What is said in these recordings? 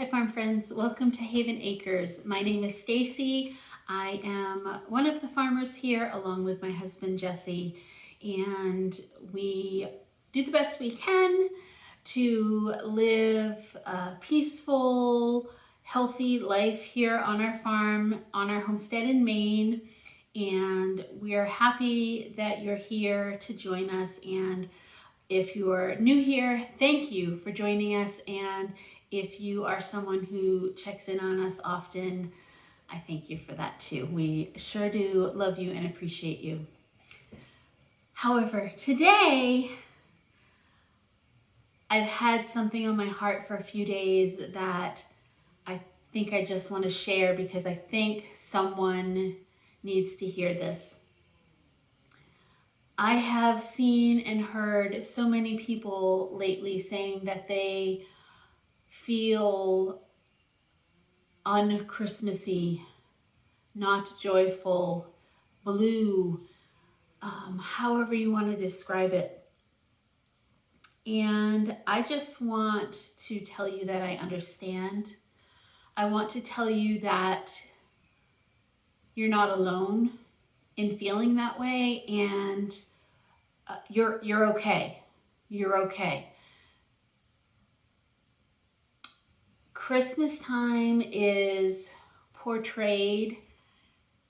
Hi farm friends, welcome to Haven Acres. My name is Staci. I am one of the farmers here along with my husband Jesse, and we do the best we can to live a peaceful, healthy life here on our farm, on our homestead in Maine. And we are happy that you're here to join us. And if you are new here, thank you for joining us. And if you are someone who checks in on us often, I thank you for that too. We sure do love you and appreciate you. However, today I've had something on my heart for a few days that I think I just want to share because I think someone needs to hear this. I have seen and heard so many people lately saying that they feel un-Christmasy, not joyful, blue, however you want to describe it. And I just want to tell you that I understand. I want to tell you that you're not alone in feeling that way, and you're okay. You're okay. Christmas time is portrayed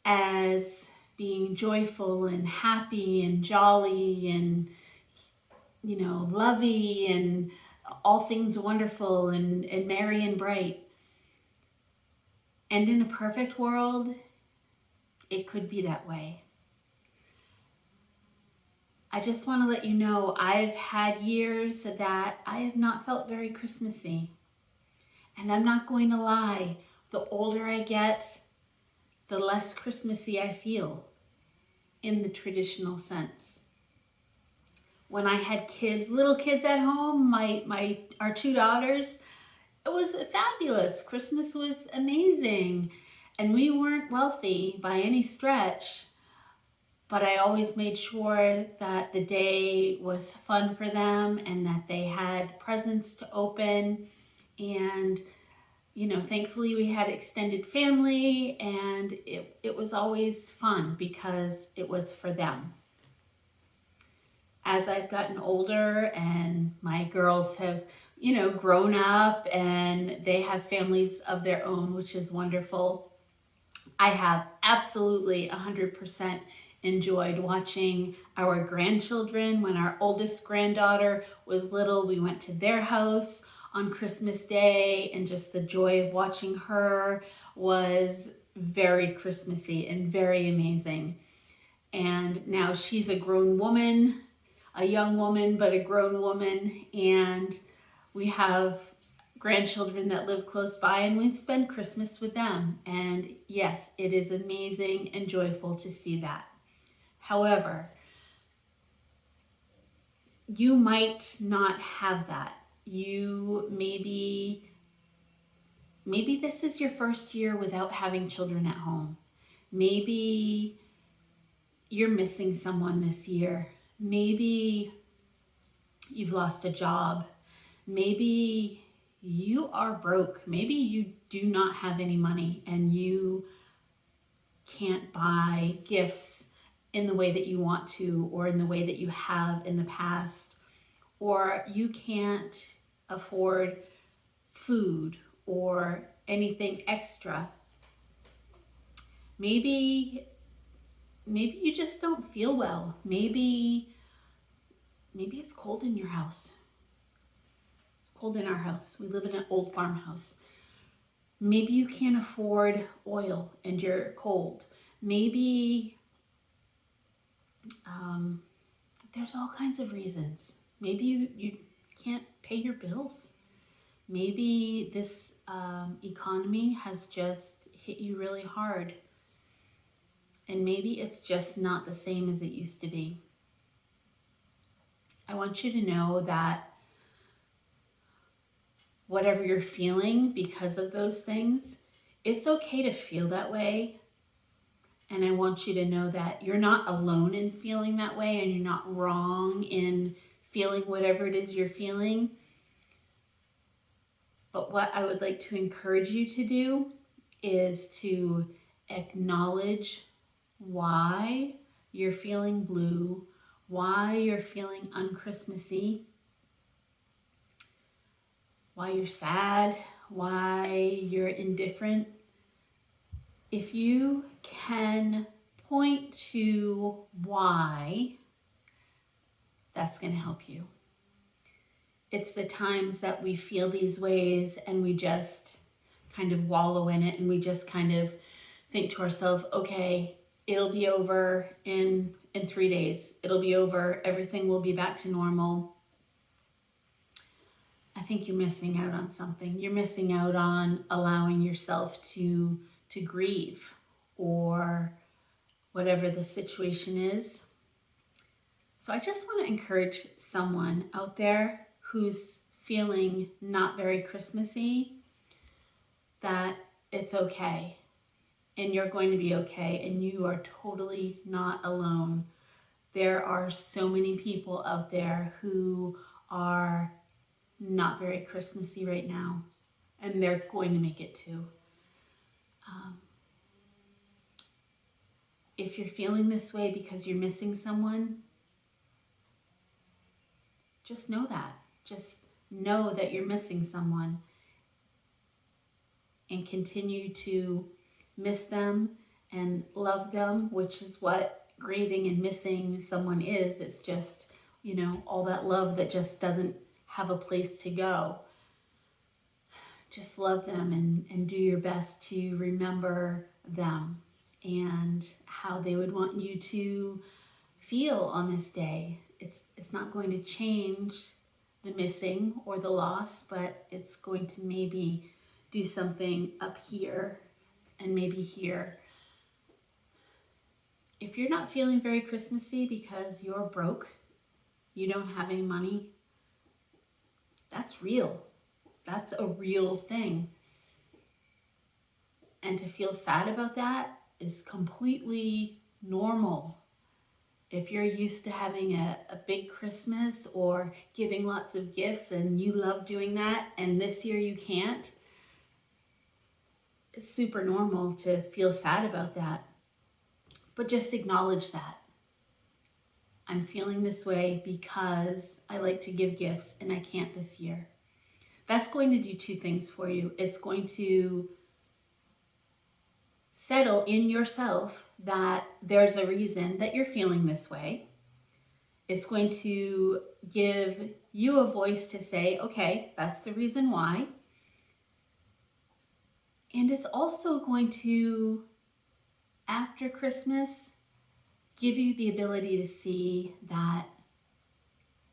as being joyful and happy and jolly and, lovey and all things wonderful and merry and bright. And in a perfect world, it could be that way. I just want to let you know I've had years that I have not felt very Christmassy. And I'm not going to lie, the older I get, the less Christmassy I feel in the traditional sense. When I had kids, little kids at home, our two daughters, it was fabulous. Christmas was amazing. And we weren't wealthy by any stretch, but I always made sure that the day was fun for them and that they had presents to open. And thankfully we had extended family, and it was always fun because it was for them. As I've gotten older and my girls have, grown up and they have families of their own, which is wonderful, I have absolutely 100% enjoyed watching our grandchildren. When our oldest granddaughter was little, we went to their house on Christmas Day, and just the joy of watching her was very Christmassy and very amazing. And now she's a grown woman, a young woman, but a grown woman, and we have grandchildren that live close by, and we spend Christmas with them. And yes, it is amazing and joyful to see that. However, you might not have that. You maybe this is your first year without having children at home. Maybe you're missing someone this year. Maybe you've lost a job. Maybe you are broke. Maybe you do not have any money and you can't buy gifts in the way that you want to, or in the way that you have in the past, or you can't afford food or anything extra. Maybe you just don't feel well. Maybe it's cold in your house. It's cold in our house. We live in an old farmhouse. Maybe you can't afford oil and you're cold. Maybe there's all kinds of reasons. Maybe you can't pay your bills. Maybe this economy has just hit you really hard. And maybe it's just not the same as it used to be. I want you to know that whatever you're feeling because of those things, it's okay to feel that way. And I want you to know that you're not alone in feeling that way, and you're not wrong in feeling whatever it is you're feeling. But what I would like to encourage you to do is to acknowledge why you're feeling blue, why you're feeling un-Christmassy, why you're sad, why you're indifferent. If you can point to why, that's going to help you. It's the times that we feel these ways and we just kind of wallow in it and we just kind of think to ourselves, okay, it'll be over in 3 days. It'll be over. Everything will be back to normal. I think you're missing out on something. You're missing out on allowing yourself to grieve, or whatever the situation is. So I just want to encourage someone out there who's feeling not very Christmassy, that it's okay. And you're going to be okay, and you are totally not alone. There are so many people out there who are not very Christmassy right now, and they're going to make it too. If you're feeling this way because you're missing someone, just know that. Just know that you're missing someone, and continue to miss them and love them, which is what grieving and missing someone is. It's just, all that love that just doesn't have a place to go. Just love them and do your best to remember them and how they would want you to feel on this day. It's not going to change the missing or the loss, but it's going to maybe do something up here and maybe here. If you're not feeling very Christmassy because you're broke, you don't have any money, that's real. That's a real thing. And to feel sad about that is completely normal. If you're used to having a big Christmas or giving lots of gifts and you love doing that, and this year you can't, it's super normal to feel sad about that. But just acknowledge that. I'm feeling this way because I like to give gifts and I can't this year. That's going to do two things for you. It's going to settle in yourself that there's a reason that you're feeling this way. It's going to give you a voice to say, okay, that's the reason why. And it's also going to, after Christmas, give you the ability to see that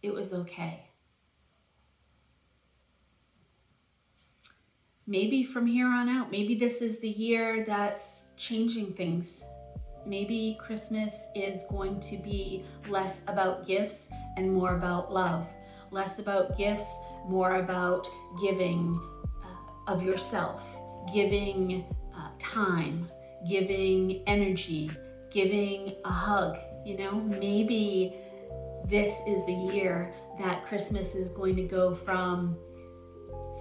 it was okay. Maybe from here on out, maybe this is the year that's changing things. Maybe Christmas is going to be less about gifts and more about love. Less about gifts, more about giving of yourself, giving time, giving energy, giving a hug. Maybe this is the year that Christmas is going to go from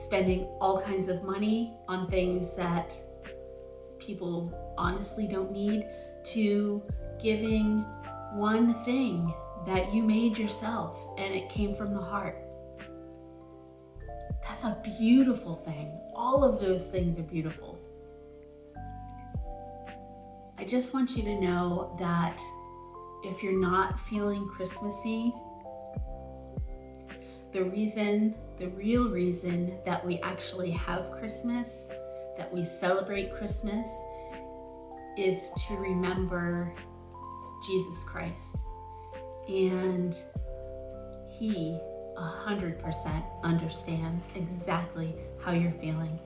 spending all kinds of money on things that people honestly don't need, to giving one thing that you made yourself and it came from the heart. That's a beautiful thing. All of those things are beautiful. I just want you to know that if you're not feeling Christmassy, the real reason that we actually have Christmas, that we celebrate Christmas, is to remember Jesus Christ. And He 100% understands exactly how you're feeling.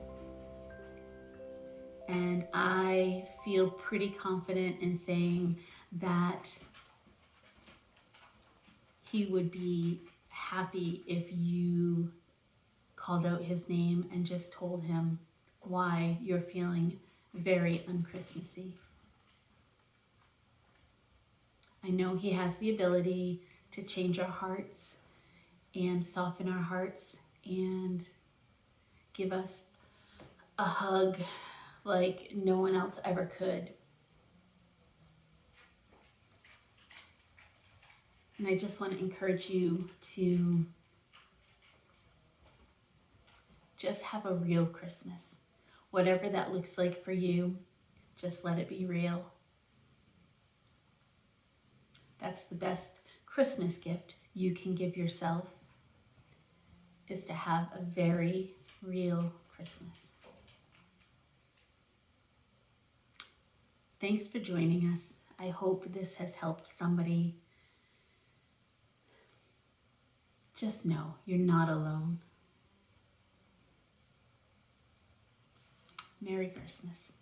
And I feel pretty confident in saying that He would be happy if you called out His name and just told Him why you're feeling very un-Christmassy. I know He has the ability to change our hearts and soften our hearts and give us a hug like no one else ever could. And I just want to encourage you to just have a real Christmas. Whatever that looks like for you, just let it be real. That's the best Christmas gift you can give yourself, is to have a very real Christmas. Thanks for joining us. I hope this has helped somebody. Just know you're not alone. Merry Christmas.